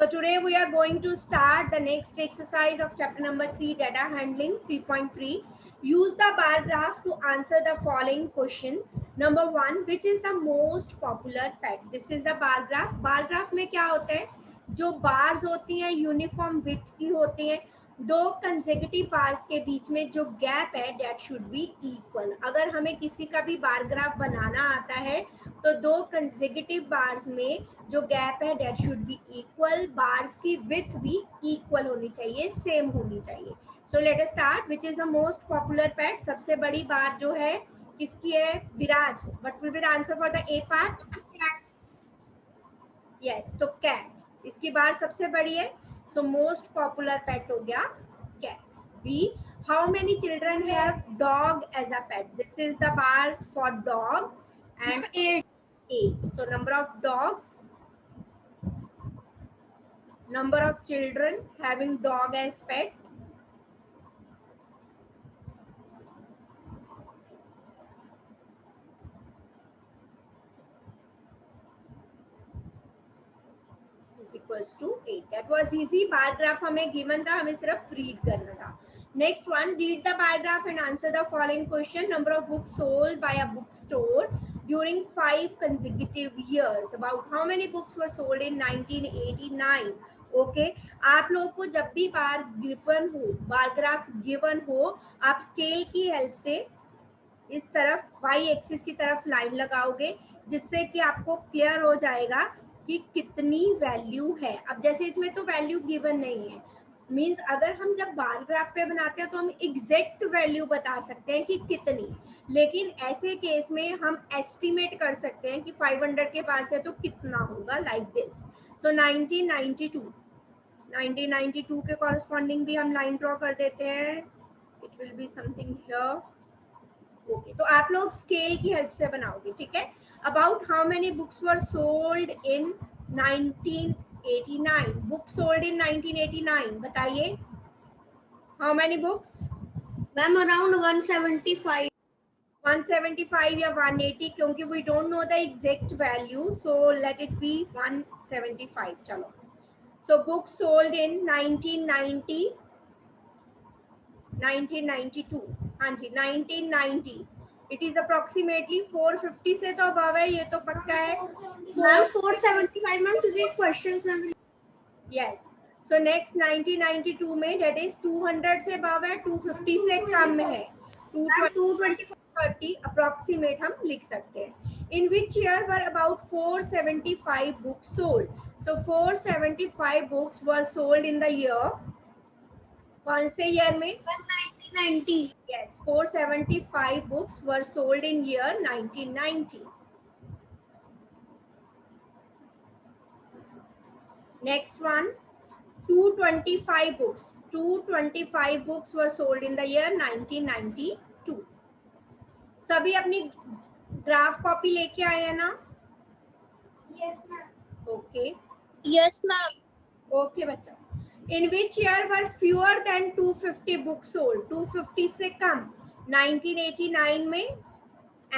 So today we are going to start the next exercise of chapter number 3, data handling 3.3. Use the bar graph to answer the following question. Number 1, which is the most popular pet? This is the bar graph. Bar graph में क्या होता है? जो bars होती हैं uniform width की होती हैं, दो कंसेक्यूटिव बार्स के बीच में जो गैप है दैट शुड बी इक्वल. अगर हमें किसी का भी बार ग्राफ बनाना आता है तो दो कंसेक्यूटिव बार्स में जो गैप है that should be equal. Bars की विड्थ भी इक्वल होनी चाहिए, सेम होनी चाहिए. So let us start. Which is the most popular pet? सबसे बड़ी बार जो है किसकी है? Viraj. What will be the answer for the A part? Yes, तो कैट्स. इसकी बार सबसे बड़ी है, सो मोस्ट पॉपुलर पेट हो गया cats. B, how many children have dog as a pet? This is the bar for dogs and 8. So number of dogs, number of children having dog as pet. Is equals to 8. That was easy. Bar graph हमें given था, हमें सिर्फ read करना था. Next one, read the bar graph and answer the following question. Number of books sold by a bookstore during 5 consecutive years. About how many books were sold in 1989? Okay आप लोगों को जब भी बार गिवन हो, bar graph given हो, आप scale की help से इस तरफ वाई एक्सिस की तरफ लाइन लगाओगे जिससे कि आपको क्लियर हो जाएगा कि कितनी वैल्यू है. अब जैसे इसमें तो वैल्यू गिवन नहीं है, मींस अगर हम जब बार ग्राफ पे बनाते हैं तो हम एग्जैक्ट वैल्यू बता सकते हैं कि कितनी, लेकिन ऐसे केस में हम एस्टिमेट कर सकते हैं कि 500 के पास है तो कितना होगा, लाइक दिस. सो 1992 के कॉरेस्पॉन्डिंग भी हम लाइन ड्रॉ कर देते हैं. It will be something here. Okay, तो आप लोग स्केल की हेल्प से बनाओगे, ठीक है. About how many books were sold in 1989? Books sold in 1989 बताइए. How many books? Ma'am around 175. 175 या 180, क्योंकि we don't know the exact value, so let it be 175. चलो, सो बुक्स सोल्ड इन 1990, 1992. हाँ जी, 1990. इट इज अप्रोक्सीमेटली 450 से तो above है, ये तो पक्का है. मैम 475 मैम, क्योंकि क्वेश्चंस में. यस, सो नेक्स्ट 1992 में दैट इज 200 से अबव है, 250 से कम है, 220 अप्रोक्सीमेट हम लिख सकते हैं. In which year were about 475 books sold? So 475 books were sold in the year. कौन से ईयर में? 1990. Yes, 475 books were sold in year 1990. Next one, 225 books. 225 books were sold in the year 1992. सभी अपनी graph copy लेके आए हैं ना? Yes ma'am. Okay, yes ma'am. Okay बच्चा. In which year were fewer than 250 books sold? 250 से कम 1989 में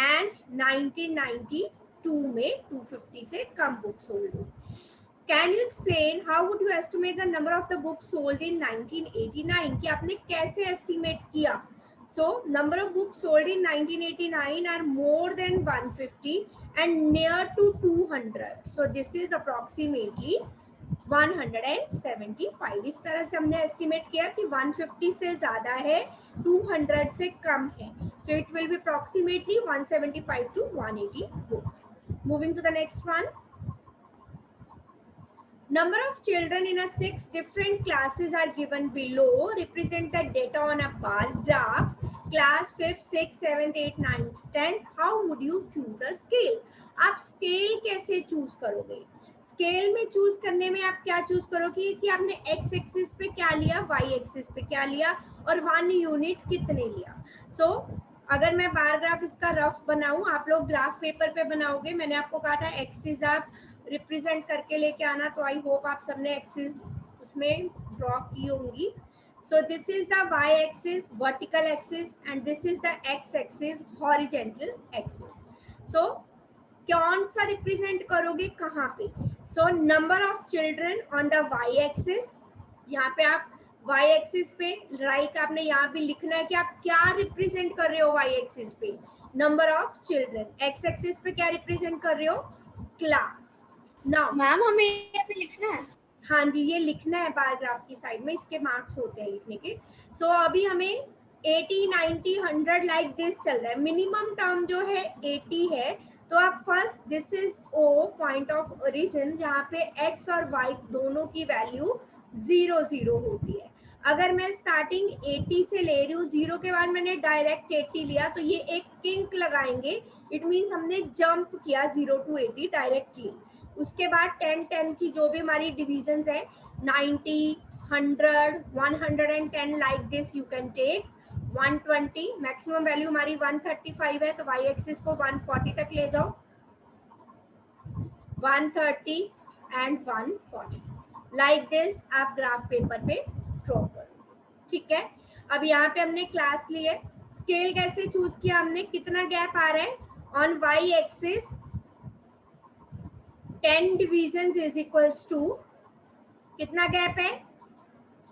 and 1992 में 250 से कम books sold. Can you explain how would you estimate the number of the books sold in 1989? कि आपने कैसे estimate किया? So number of books sold in 1989 are more than 150 and near to 200. So this is approximately 175. इस तरह से हमने estimate किया कि 150 से ज्यादा है, 200 से कम है. So it will be approximately 175 to 180 books. Moving to the next one. Number of children in a 6 different classes are given below. Represent the data on a bar graph. Class 5th, 6th, 7th, 8th, 9th, 10th. How would you choose a scale? आप scale कैसे choose करोगे? Scale में choose करने में आप क्या choose करोगे कि आपने एक्स एक्सिस पे क्या लिया, वाई एक्सिस पे क्या लिया और 1 यूनिट कितने लिया. सो अगर मैं बार ग्राफ इसका रफ बनाऊं, आप लोग ग्राफ पेपर पे बनाओगे. मैंने आपको कहा था एक्सिस आप रिप्रेजेंट करके लेके आना, तो आई होप आप सबने एक्सिस उसमें ड्रॉ की होंगी. So this is the Y axis, vertical axis, and this is the X axis, horizontal axis. So कौन सा रिप्रेजेंट करोगे कहाँ पे? So number of children on the Y axis, यहाँ पे आप वाई एक्सिस पे राइट आपने यहाँ भी लिखना है कि आप क्या रिप्रेजेंट कर रहे हो वाई एक्सिस पे, number of children, x axis पे क्या रिप्रेजेंट कर रहे हो, क्लास। नाउ मैम हमें यहाँ पे लिखना है। हाँ जी, ये लिखना है बार ग्राफ की साइड में, इसके मार्क्स होते हैं लिखने के। सो अभी हमें 80, 90, 100 लाइक दिस चल रहा है, मिनिमम टर्म जो है 80 है। तो आप first this is O point of origin, जहाँ पे एक्स और वाई दोनों की वैल्यू 0 0 होती है। अगर मैं स्टार्टिंग 80 से ले रही हूँ, 0 के बाद मैंने डायरेक्ट 80 लिया, तो ये एक किंक लगाएंगे, इट मीन्स हमने जंप किया 0 to 80 डायरेक्टली। उसके बाद 10 10 की जो भी हमारी डिविजन्स है, 90, 100, 110 like this you can take, 120, maximum value हमारी 135 है, तो वाई एक्सिस को 140 तक ले जाओ, 130 एंड 140 लाइक दिस आप ग्राफ पेपर पे ड्रॉ करो। ठीक है, अब यहाँ पे हमने क्लास ली है, स्केल कैसे चूज किया हमने, कितना गैप आ रहा है on Y axis, 10 divisions is equals to कितना गैप है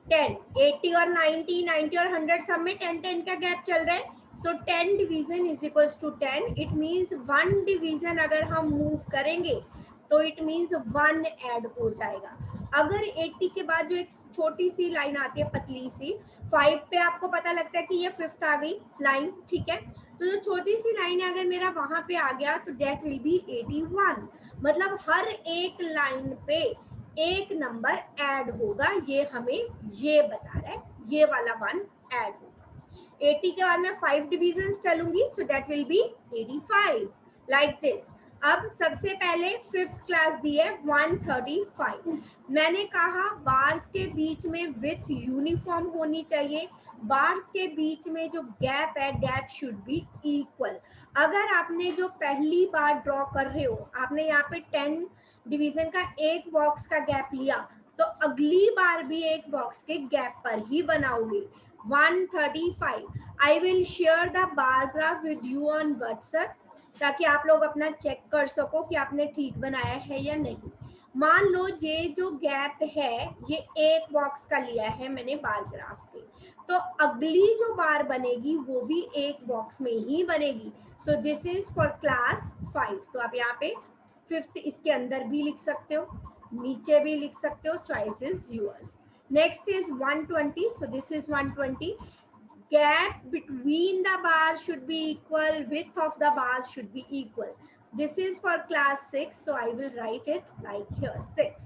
10, 80 और 90, 90 और 100 सब में 10 10 का गैप चल रहा है। So 10 division is equals to 10, it means 1 division अगर हम मूव करेंगे तो इट मींस 1 ऐड हो जाएगा। अगर 80 के बाद जो एक छोटी सी लाइन आती है पतली सी, 5 पे आपको पता लगता है कि ये 5th आ गई लाइन, ठीक है, तो जो छोटी सी लाइन है अगर मेरा वहां पे आ गया तो डेट विल बी 81, मतलब हर एक लाइन पे एक नंबर ऐड होगा, ये हमें ये बता रहा है, ये वाला 1 ऐड होगा। 80 के बाद मैं 5 डिविजन चलूंगी, so that will be 85 like this. अब सबसे पहले 5th क्लास दी है 135, मैंने कहा बार्स के बीच में विथ यूनिफॉर्म होनी चाहिए, बार्स के बीच में जो गैप है दैट शुड बी इक्वल। अगर आपने जो पहली बार ड्रॉ कर रहे हो, आपने यहाँ पे 10 डिवीजन का एक बॉक्स का गैप लिया, तो अगली बार भी एक बॉक्स के गैप पर ही बनाओगे। 135, I will share the bar graph with you on WhatsApp, ताकि आप लोग अपना चेक कर सको कि आपने ठीक बनाया है या नहीं। मान लो ये जो गैप है ये एक बॉक्स का लिया है मैंने बार ग्राफ पे, तो अगली जो बार बनेगी वो भी एक बॉक्स में ही बनेगी। सो दिस इज फॉर क्लास 5, तो आप यहाँ पे 5th इसके अंदर भी लिख सकते हो, नीचे भी लिख सकते हो, choice is yours. Next is 120, so this is 120, gap between the bars should be equal, width of the bars should be equal. This is for class 6, so I will write it like here 6.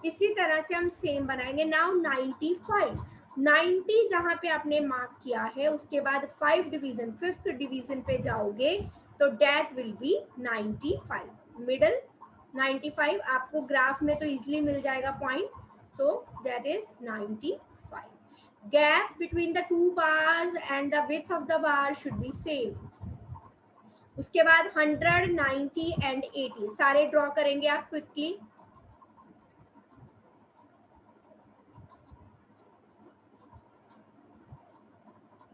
इसी तरह से हम same बनाएंगे। Now 95, 90 जहां पे आपने mark किया है उसके बाद 5 डिवीजन 5th डिवीजन पे जाओगे तो डेट विल बी 95, मिडल 95 आपको ग्राफ में तो इजीली मिल जाएगा point, so that is 95. Gap between the two bars and the width of the bar should be same. उसके बाद 100, 90 and 80 सारे ड्रॉ करेंगे आप क्विकली।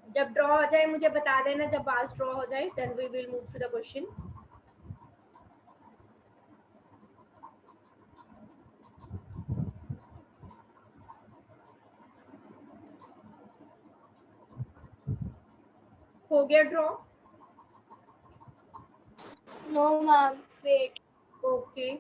जब ड्रॉ हो जाए मुझे बता देना, जब बार्स ड्रॉ हो जाए then we will move to the question. हो गया draw? No ma'am, wait. Okay,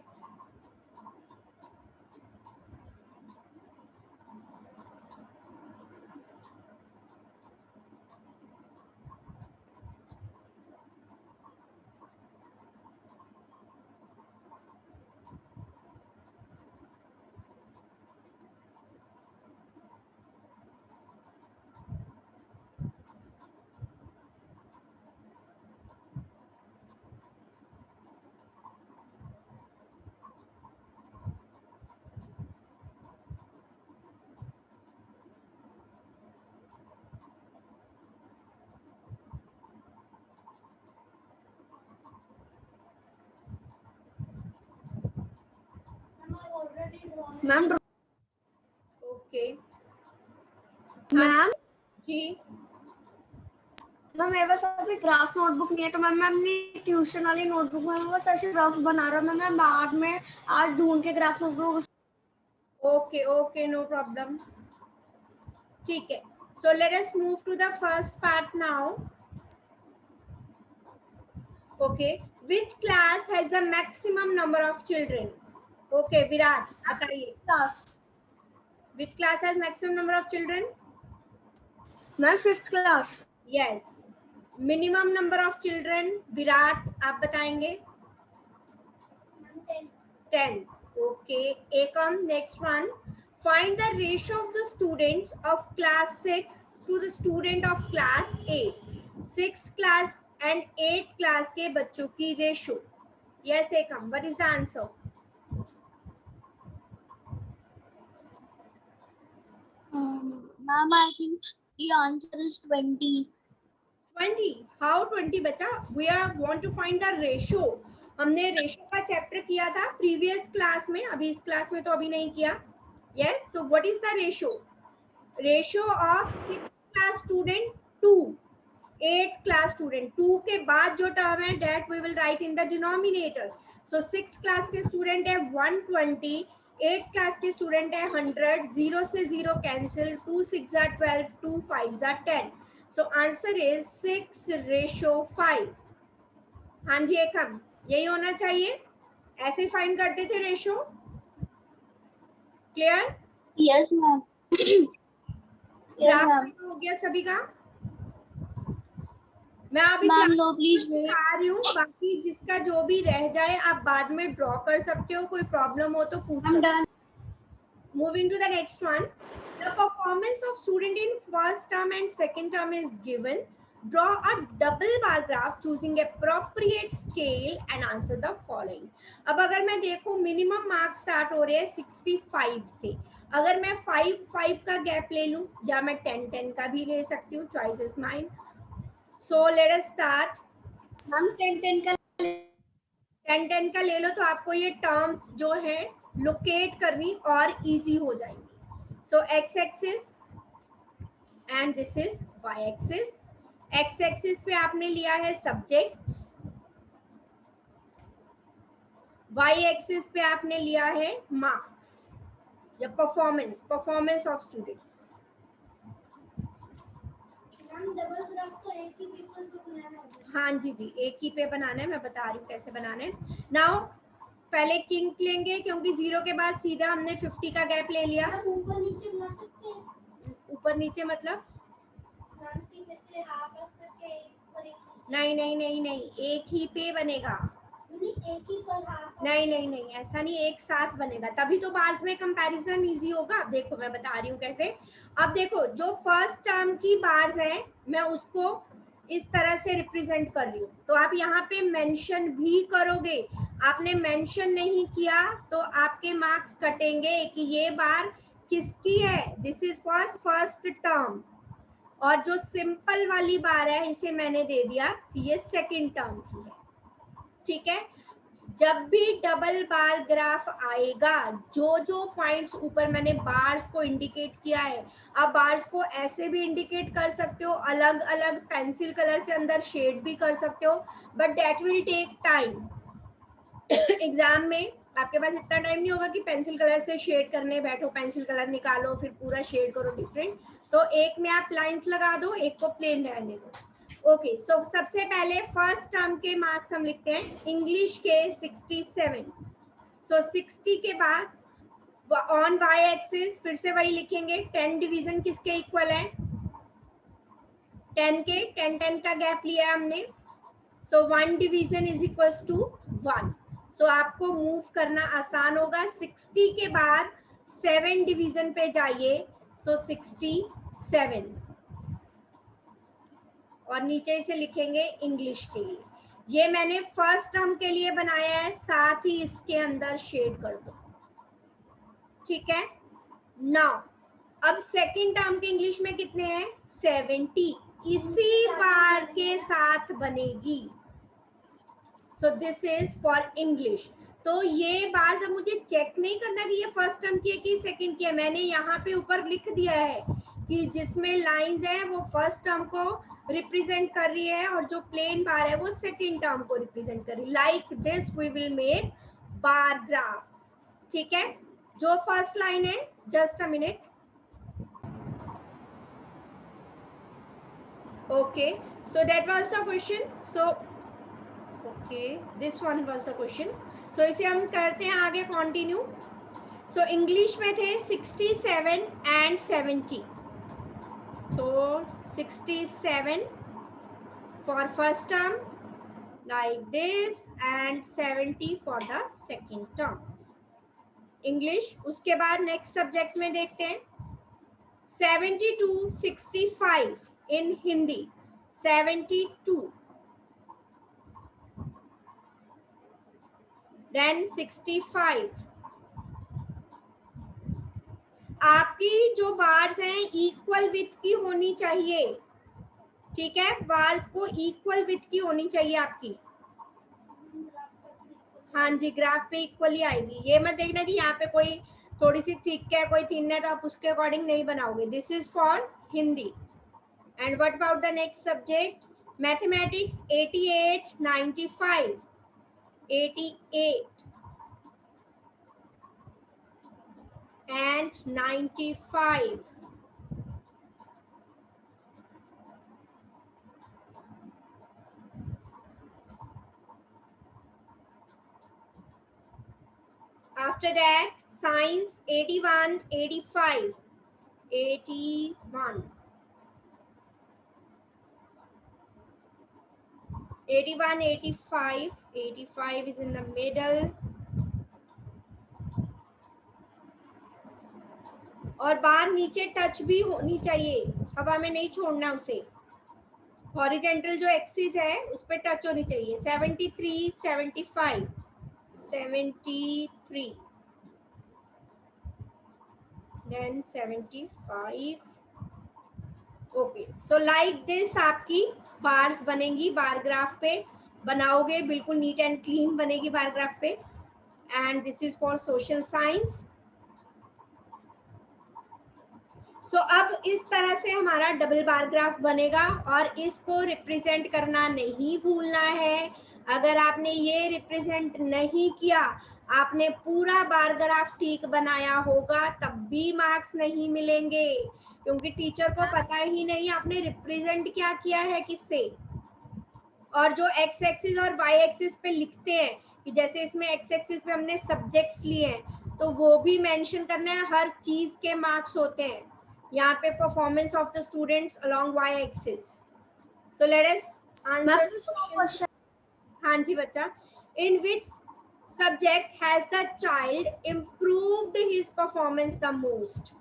ma'am okay ma'am जी, मैम मेरे पास अभी ग्राफ नोटबुक नहीं है, तो मैम मैं अपनी ट्यूशन वाली नोटबुक में बस ऐसे ग्राफ बना रहा हूँ। मैं बाद में आज ढूंढ के graph notebook. Okay okay, no problem, ठीक है. So let us move to the first part now. Okay, which class has the maximum number of children? Okay, Virat, बताइए. Class. Which class has maximum number of children? Ma'am 5th class. Yes. Minimum number of children, Virat, आप बताएंगे. 10. Okay, Ekam, next one. Find the ratio of the students of class 6 to the student of class 8. 6th class and 8th class के बच्चों की ratio. Yes, Ekam, what is the answer? Ma'am, I think the answer is 20. 20. How 20 बचा? We want to find the ratio. हमने ratio का chapter किया था previous class में, अभी इस क्लास में तो अभी नहीं किया. Yes, so what is the ratio? Ratio of 6th class student to 8th class student. 2 के बाद जो टर्म है that we will write in the denominator. So 6th class के स्टूडेंट है 120, 8th class के स्टूडेंट है 100. 0 से 0 cancel, 2 6 are 12, 2 5 are 10. So answer is 6:5. हाँ जी एकम, यही होना चाहिए. ऐसे फाइंड करते थे ratio. Clear? Yes, ma'am. Graph हो गया सभी का. मैं अभी Ma'am, no, please wait. आ रही हूँ, बाकी जिसका जो भी रह जाए आप बाद में ड्रॉ कर सकते हो, कोई प्रॉब्लम हो तो पूछ सकते हो. Moving to the next one. The performance of student in first term and second term is given. Draw a double bar graph choosing appropriate scale and answer the following. अब अगर मैं देखूं मिनिमम मार्क्स स्टार्ट हो रहे हैं 65 से. अगर मैं 5 का गैप ले लूं या मैं 10 का भी ले सकती हूँ, choice is mine. So let us start. Ma'am 10 का ले लो तो आपको ये टर्म्स जो है लोकेट करनी और इजी हो जाएंगी. So x axis and this is y axis. x axis पे आपने लिया है सब्जेक्ट्स, y axis पे आपने लिया है मार्क्स या performance of students. Double graph तो एक ही पेपर पे बनाना है. हाँ जी जी, एक ही पे बनाना है, मैं बता रही हूँ कैसे बनाना है. नाउ पहले किंग लेंगे क्योंकि 0 के बाद सीधा हमने 50 का गैप ले लिया. ऊपर नीचे बना सकते हैं. ऊपर नीचे मतलब मैम की जैसे हाफ करके ऊपर एक. नहीं, एक ही पे बनेगा. एक ही पर हाफ. नहीं, ऐसा नहीं, एक साथ बनेगा, तभी तो बार्स में कंपैरिजन इजी होगा. देखो मैं बता रही हूँ कैसे. अब देखो जो फर्स्ट टर्म की बार्स है मैं उसको इस तरह से रिप्रेजेंट कर रही हूँ, तो आप यहाँ पे मेंशन भी करोगे. आपने मेंशन नहीं किया तो आपके मार्क्स कटेंगे कि ये बार किसकी है. This is for first term. और जो सिंपल वाली बार है इसे मैंने दे दिया कि ये सेकंड टर्म की है. ठीक है. जब भी डबल बार ग्राफ आएगा, जो पॉइंट्स ऊपर मैंने बार्स को इंडिकेट किया है, आप बार्स को ऐसे भी इंडिकेट कर सकते हो, अलग अलग पेंसिल कलर से अंदर शेड भी कर सकते हो, but that will take time. Exam में आपके पास इतना टाइम नहीं होगा कि पेंसिल कलर से शेड करने बैठो, पेंसिल कलर निकालो फिर पूरा शेड करो डिफरेंट. तो एक में आप लाइंस लगा दो, एक को प्लेन रहने दो. ओके, सो सबसे पहले फर्स्ट टर्म के मार्क्स हम लिखते हैं इंग्लिश के 67. सो 60 के बाद ऑन वाई एक्सिस फिर से वही लिखेंगे. 10 डिवीजन किसके इक्वल है? 10 के. 10 का गैप लिया हमने. सो 1 डिवीजन इज इक्वल्स टू 1. सो आपको मूव करना आसान होगा. 60 के बाद 7 डिवीजन पे जाइए. सो 67 और नीचे इसे लिखेंगे इंग्लिश के लिए. ये मैंने फर्स्ट टर्म के लिए बनाया है, साथ ही इसके अंदर शेड कर दो. ठीक है. नाउ अब सेकंड टर्म के इंग्लिश में कितने हैं? 70. इसी बार के साथ बनेगी. सो दिस इज फॉर इंग्लिश. तो ये बार जब मुझे चेक नहीं करना कि ये फर्स्ट टर्म की है कि सेकंड की है, मैंने यहाँ पे ऊपर लिख दिया है कि जिसमें लाइंस है वो फर्स्ट टर्म को रिप्रेजेंट कर रही है और जो प्लेन बार है वो सेकेंड टर्म को रिप्रेजेंट कर रही है. Like this we will make bar graph. ठीक है, जो फर्स्ट लाइन है, just a minute. Okay, so that was the question. So okay, this one was the question. So इसे हम करते हैं आगे कंटिन्यू. So इंग्लिश में थे 67 and 70. So 67 for first term like this and 70 for the second term. English. उसके बाद next subject में देखते हैं 72 65 in Hindi. 72 then 65. आपकी जो बार्स हैं इक्वल विथ की होनी चाहिए. ठीक है, बार्स को इक्वल विथ की होनी चाहिए आपकी. हाँ जी, ग्राफ पे इक्वली आएगी. ये मत देखना कि यहाँ पे कोई थोड़ी सी थिक है, कोई थिन है, तो आप उसके अकॉर्डिंग नहीं बनाओगे. This is for Hindi. And what about the next subject? Mathematics 88 95. 88 and 95. After that, science 81 85. 81 81 85. 85 is in the middle. और बार नीचे टच भी होनी चाहिए, हवा में नहीं छोड़ना उसे. हॉरिजेंटल जो एक्सिस है उस पे टच होनी चाहिए. 73 75. 73 then 75. Okay, so like this आपकी बार्स बनेंगी. बार ग्राफ पे बनाओगे, बिल्कुल नीट एंड क्लीन बनेगी बार ग्राफ पे. And this is for social science. So अब इस तरह से हमारा डबल बार ग्राफ बनेगा और इसको रिप्रेजेंट करना नहीं भूलना है. अगर आपने ये रिप्रेजेंट नहीं किया, आपने पूरा बार ग्राफ ठीक बनाया होगा, तब भी मार्क्स नहीं मिलेंगे, क्योंकि टीचर को पता ही नहीं आपने रिप्रेजेंट क्या किया है किससे. और जो एक्स एक्सिस और वाई एक्सिस पे लिखते हैं कि जैसे इसमें एक्स एक्सिस पे हमने सब्जेक्ट्स लिए हैं, तो वो भी मेंशन करना है. हर चीज के मार्क्स होते हैं यहाँ पे. Performance of the students along Y axis. So let us answer. हाँ जी बच्चा. In which subject has the child improved his performance the most?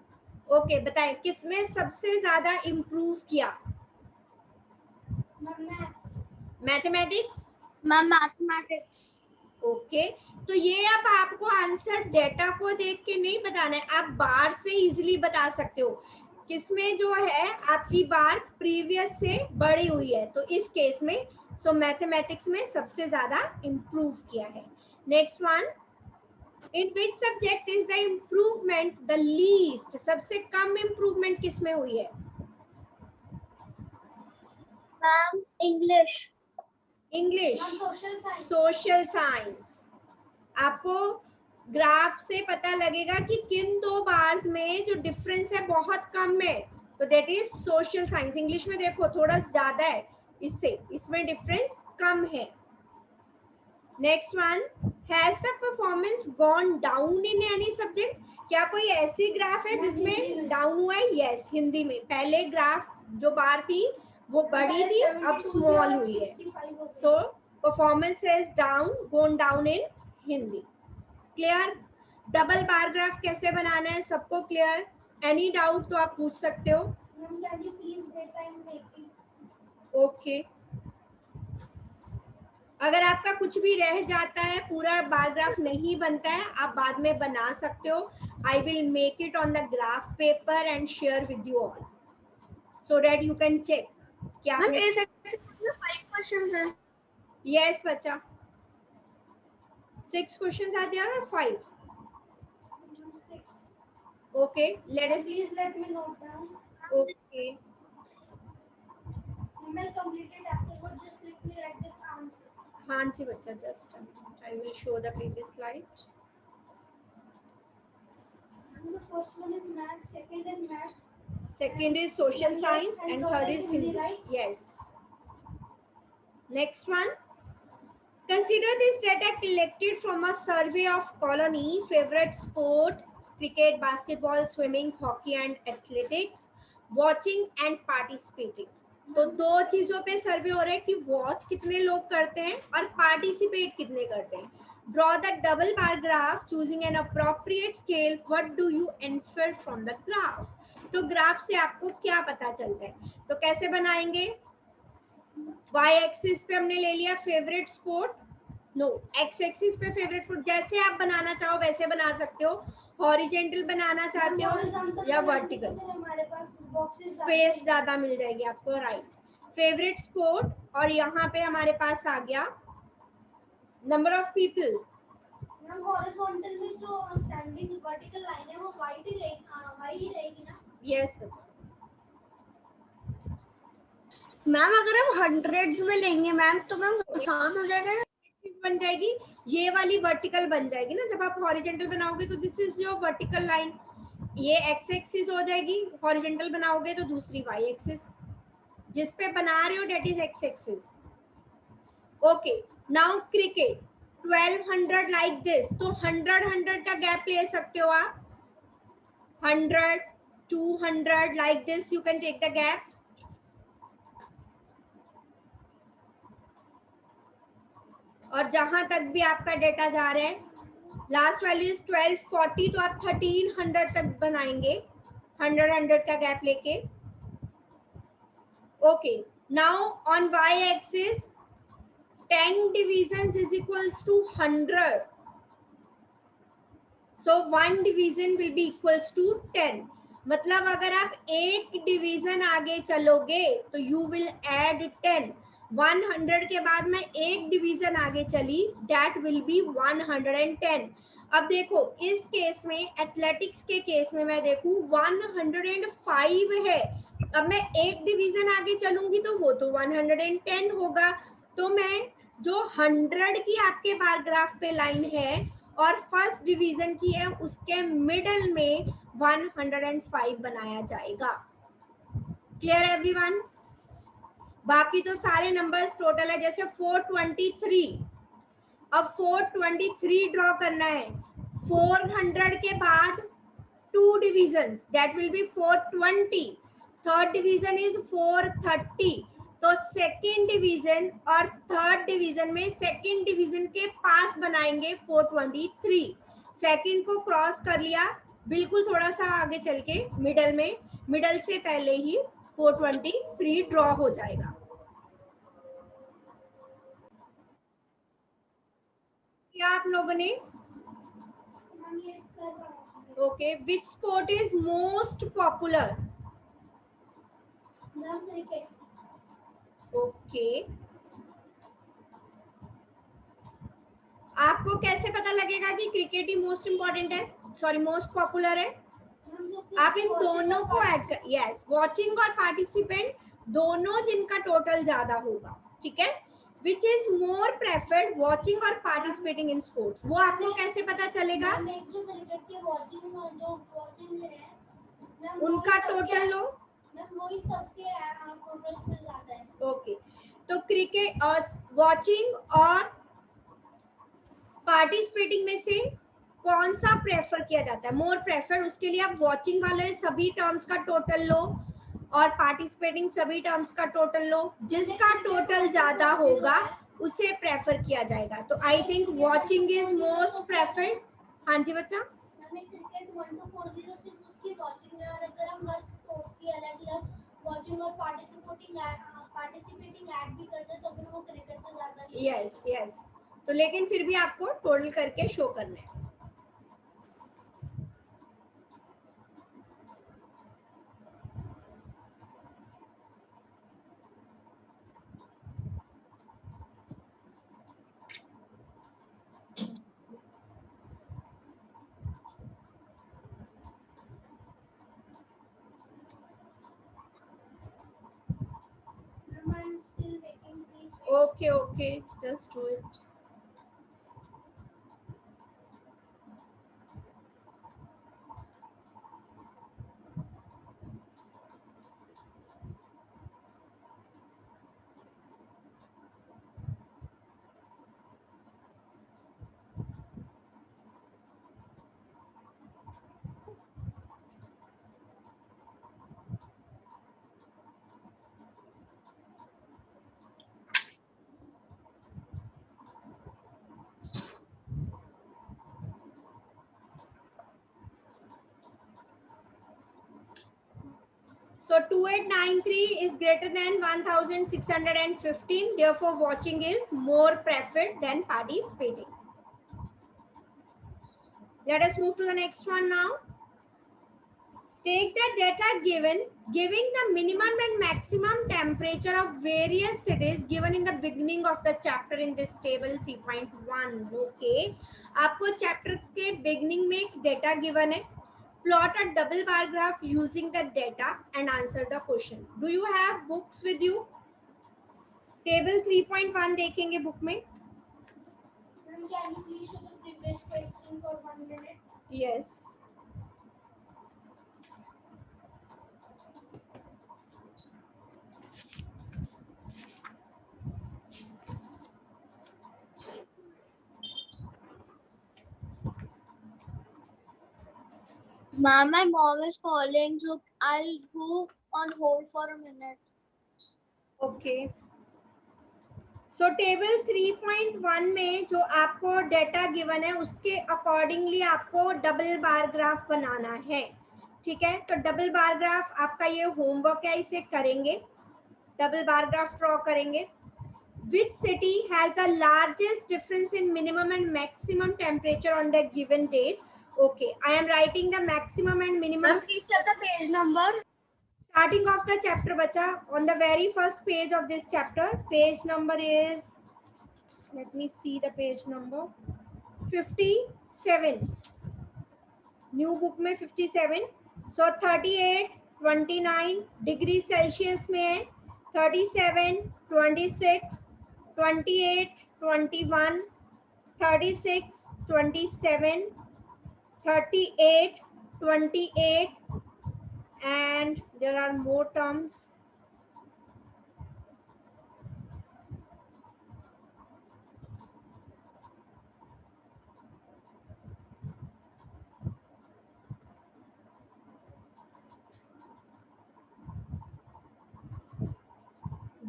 Okay, बताएं किसमें सबसे ज्यादा इम्प्रूव किया? मैथमेटिक्स. मैथमेटिक्स. ओके, तो ये अब आपको आंसर डेटा को देख के नहीं बताना है, आप बार से इजीली बता सकते हो किसमें जो है आपकी बार प्रीवियस से बड़ी हुई है. तो इस केस में सो मैथमेटिक्स में सबसे ज्यादा इम्प्रूव किया है. Next one, in which subject is the improvement the least? सबसे कम इम्प्रूवमेंट किसमें हुई है? Ma'am English. English. Social science. आपको ग्राफ से पता लगेगा कि किन दो बार्स में जो डिफरेंस है बहुत कम है, तो that is social science. English में देखो थोड़ा ज्यादा है इससे, इसमें डिफरेंस कम है. Next one, has the performance gone down in any subject? क्या कोई ऐसी ग्राफ है जिसमें डाउन हुआ है? यस, हिंदी में पहले ग्राफ जो बार थी वो बड़ी थी, अब स्मॉल हुई है. So performance is down, gone down in Hindi. Clear? Double bar graph कैसे बनाना है सबको क्लियर? एनी डाउट तो आप पूछ सकते हो. ओके, अगर आपका कुछ भी रह जाता है, पूरा बार ग्राफ नहीं बनता है, आप बाद में बना सकते हो. I will make it on the graph paper and share with you all so that you can check. क्या मैम इस एक्सरसाइज में 5 क्वेश्चंस हैं. यस बच्चा, 6 क्वेश्चंस आर देयर और 5. Okay, let us Please let me note down. Okay. Email completed. Afterwards, just let me write the answers. हाँ जी बच्चा, just I will show the previous slide. And the first one is maths, second is maths, Second is social Yes, science, and and third third is is Hindi, Hindi. right? Yes. Next one. Consider this data collected from a survey of colony, favorite sport, cricket, basketball, swimming, hockey and athletics, watching and participating. तो दो चीजों पे सर्वे हो रहा है कि watch कितने लोग करते हैं और पार्टिसिपेट कितने करते हैं. Draw the double bar graph choosing an appropriate scale. What do you infer from the graph? तो ग्राफ से आपको क्या पता चलता है? तो कैसे बनाएंगे? y एक्सिस पे हमने ले लिया favourite sport, no x axis पे फेवरेट स्पोर्ट. जैसे आप बनाना चाहो वैसे बना सकते हो. हॉरिजेंटल बनाना चाहते हो या वर्टिकल, हमारे पास बॉक्सेस स्पेस ज्यादा मिल जाएगी आपको. राइट, फेवरेट स्पोर्ट और यहाँ पे हमारे पास आ गया number of people. Ma'am horizontal में जो स्टैंडिंग वर्टिकल लाइन है वो वाइट ही रहेगी ना. यस बच्चा. मैम अगर हम हंड्रेड्स में लेंगे मैम तो मैम आसान हो जाएगा. बन जाएगी, ये वाली वर्टिकल बन जाएगी ना. जब आप हॉरिजेंटल बनाओगे तो this is your vertical line, ये एक्स एक्सिस हो जाएगी. हॉरिजेंटल बनाओगे तो दूसरी वाई एक्सिस. जिस पे बना रहे हो that is X axis. Okay, now cricket 1200 like this. तो 100 का गैप ले सकते हो आप. 100 200 like this you can take the gap. और जहां तक भी आपका डेटा जा रहा है, लास्ट वैल्यू इज 1240, तो आप 1300 तक बनाएंगे 100 का गैप लेके. Okay, now on Y axis 10 divisions is equals to 100. So 1 division will be equals to 10. मतलब अगर आप एक डिवीजन आगे चलोगे तो you will add 10. 100 के बाद मैं एक डिवीजन आगे चली, that will be 110. अब देखो इस केस में, एथलेटिक्स के केस में मैं देखूं 105 है. अब मैं एक डिवीजन आगे चलूंगी तो वो तो 110 होगा. तो मैं जो 100 की आपके बार ग्राफ पे लाइन है और फर्स्ट डिवीजन की है उसके मिडल में 105 बनाया जाएगा. Clear everyone? बाकी तो सारे नंबर्स टोटल है. जैसे 423, अब 423 ड्रॉ करना है. 400 के बाद 2 division, that will B 420. Third division is 430. तो सेकेंड डिवीजन और थर्ड डिवीजन में सेकेंड डिवीजन के पास बनाएंगे 423. सेकेंड को क्रॉस कर लिया, बिल्कुल थोड़ा सा आगे चल के मिडल में, मिडल से पहले ही 423 ड्रॉ हो जाएगा. क्या आप लोगों ने? Okay, which sport is most popular? Okay, आपको कैसे पता लगेगा कि क्रिकेट ही मोस्ट इंपॉर्टेंट है, सॉरी मोस्ट पॉपुलर है? आप इन दोनों को ऐड कर, यस, वॉचिंग और पार्टिसिपेंट दोनों जिनका टोटल ज्यादा होगा. ठीक है, which is more preferred, watching और पार्टिसिपेटिंग इन स्पोर्ट्स, वो आपको कैसे पता चलेगा? उनका टोटल लो. ओके, तो क्रिकेट और वॉचिंग और पार्टिसिपेटिंग में से कौन सा प्रेफर किया जाता है, मोर प्रेफर? उसके लिए आप वॉचिंग वाले सभी टर्म्स का टोटल लो और पार्टिसिपेटिंग सभी टर्म्स का टोटल लो. जिसका टोटल ज्यादा होगा उसे प्रेफर किया जाएगा. तो I think watching is most preferred. हाँ जी बच्चा. क्रिकेट 1 to 40 सिर्फ उसकी वॉचिंग है, और अगर हम हर स्पोर्ट की अलग-अलग वॉचिंग और पार्टिसिपेटिंग ऐड भी करते हैं तो फिर वो क्रिकेट से ज्यादा. यस यस, तो लेकिन फिर भी आपको टोटल करके शो करना है. Okay, just do it. So 2893 is greater than 1615. Therefore, watching is more preferred than participating. Let us move to the next one now. Take the data given, giving the minimum and maximum temperature of various cities given in the beginning of the chapter in this table 3.1. Okay. आपको chapter के beginning में एक data given है. Plot a double bar graph using the data and answer the question. Do you have books with you? Table 3.1 देखेंगे book में. Ma'am, can you please show the previous question for 1 minute? Yes. Ma'am, my mom is calling, so I'll go on hold for a minute. Okay. So table 3.1 में जो आपको data given है उसके accordingly आपको double bar graph बनाना है. ठीक है, तो डबल बार ग्राफ आपका ये होमवर्क है, इसे करेंगे. डबल बार ग्राफ ड्रॉ करेंगे. Which city has the largest difference in minimum and maximum temperature on the given date? Okay, I am writing the maximum and minimum. Ma'am, please tell the page number. Starting of the chapter, bacha, on the very first page of this chapter, page number is, let me see the page number, 57. New book में 57. So 38, 29 degree Celsius में है. 37, 26, 28, 21, 36, 27, 38, 28, and there are more terms.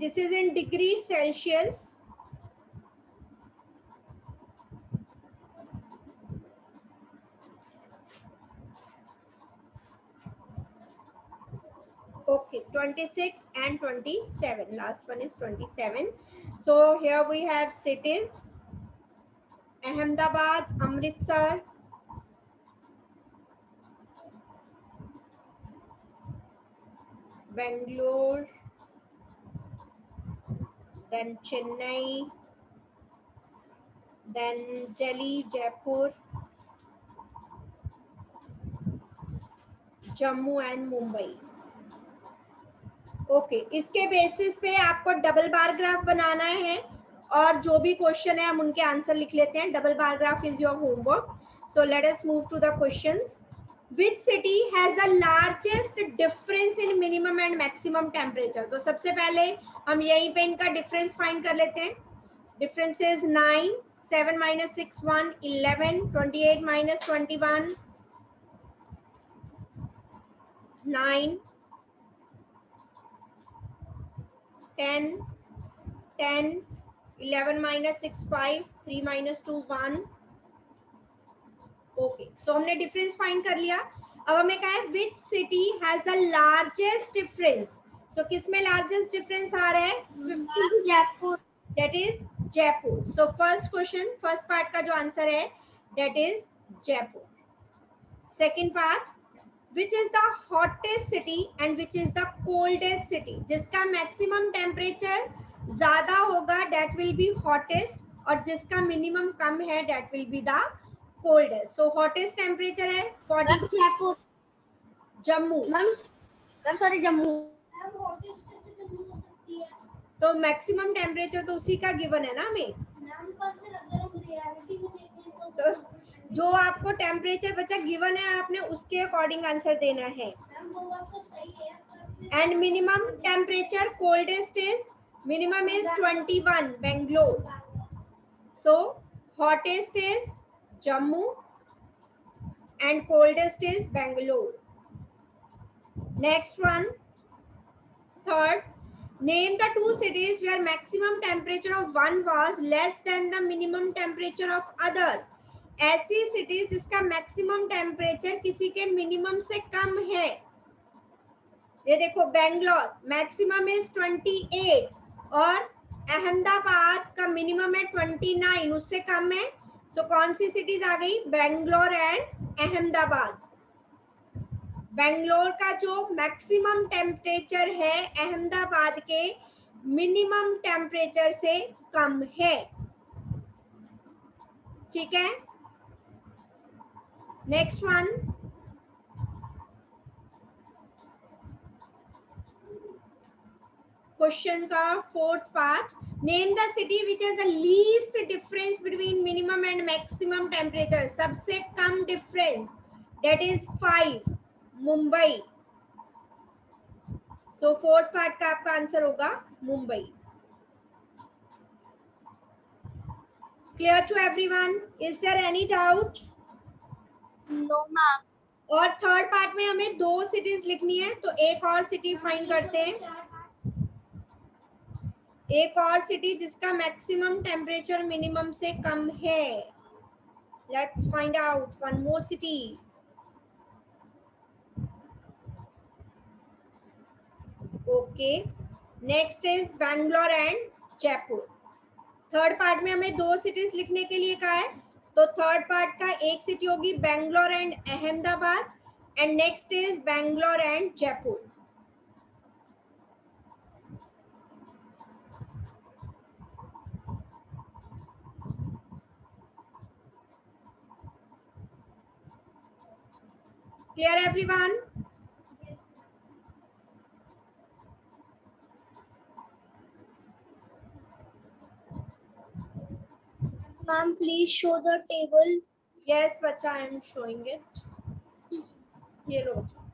This is in degree Celsius. Okay, 26 and 27. Last one is 27. So here we have cities: Ahmedabad, Amritsar, Bangalore, then Chennai, then Delhi, Jaipur, Jammu and Mumbai. Okay, इसके basis पे आपको double bar graph बनाना है और जो भी question है हम उनके आंसर लिख लेते हैं. Double bar graph is your homework. So let us move to the questions. Which city has the largest difference in minimum and maximum temperature? तो सबसे पहले हम यहीं पे इनका डिफरेंस फाइंड कर लेते हैं. Difference is 9, 7 minus 6, 1, 11, 28 minus 21, 9, 10, 10, 11 minus 6, 5, 3 minus 2, 1. Okay, so हमने डिफरेंस फाइंड कर लिया. अब हमें कहा है which city has the largest difference. So किसमें लार्जेस्ट डिफरेंस आ रहा है? 50. Jaipur. That is Jaipur. So first question, first part का जो आंसर है that is Jaipur. Second part, which is the hottest city and which is the coldest city? जिसका maximum temperature ज्यादा होगा that will be hottest और जिसका मिनिमम कम है that will be the coldest. So hottest temperature है 40. Jaipur. Jammu. Ma'am sorry, Jammu. Ma'am hottest जैसे जम्मू हो सकती है. तो मैक्सिमम टेम्परेचर तो उसी का गिवन है ना हमें। मैम पर फिर अगर हम रियलिटी में देखें तो जो आपको टेम्परेचर बच्चा गिवन है आपने उसके अकॉर्डिंग आंसर देना है। मैम वो बात तो सही है पर फिर and minimum temperature coldest is minimum is 21 Bangalore, so hottest is Jammu and coldest is Bangalore. Next one, third, name the two cities where maximum temperature of one was less than the minimum temperature of other. ऐसी cities जिसका maximum temperature किसी के minimum से कम है। ये देखो Bangalore maximum is 28 और अहमदाबाद का minimum है 29, उससे कम है। सो कौन सी cities आ गई? बेंगलोर एंड अहमदाबाद। बेंगलोर का जो मैक्सिमम टेम्परेचर है अहमदाबाद के मिनिमम टेम्परेचर से कम है। ठीक है, नेक्स्ट वन, क्वेश्चन का fourth part, name the city which has the least difference between minimum and maximum temperature, सबसे कम difference, that is 5, Mumbai. So fourth part का आपका आंसर होगा Mumbai. Clear to everyone? Is there any doubt? No ma'am. और third part में हमें 2 cities लिखनी है, तो एक और सिटी फाइंड करते हैं। एक और सिटी जिसका मैक्सिमम टेम्परेचर मिनिमम से कम है। Let's find out one more city. Okay, next is Bangalore and Jaipur. Third part में हमें 2 सिटीज लिखने के लिए कहा है, तो थर्ड पार्ट का एक सिटी होगी Bangalore and Ahmedabad and next is Bangalore and Jaipur. Clear everyone? Ma'am, please show the table. Yes, बच्चा, I am showing it. ये लो बच्चा।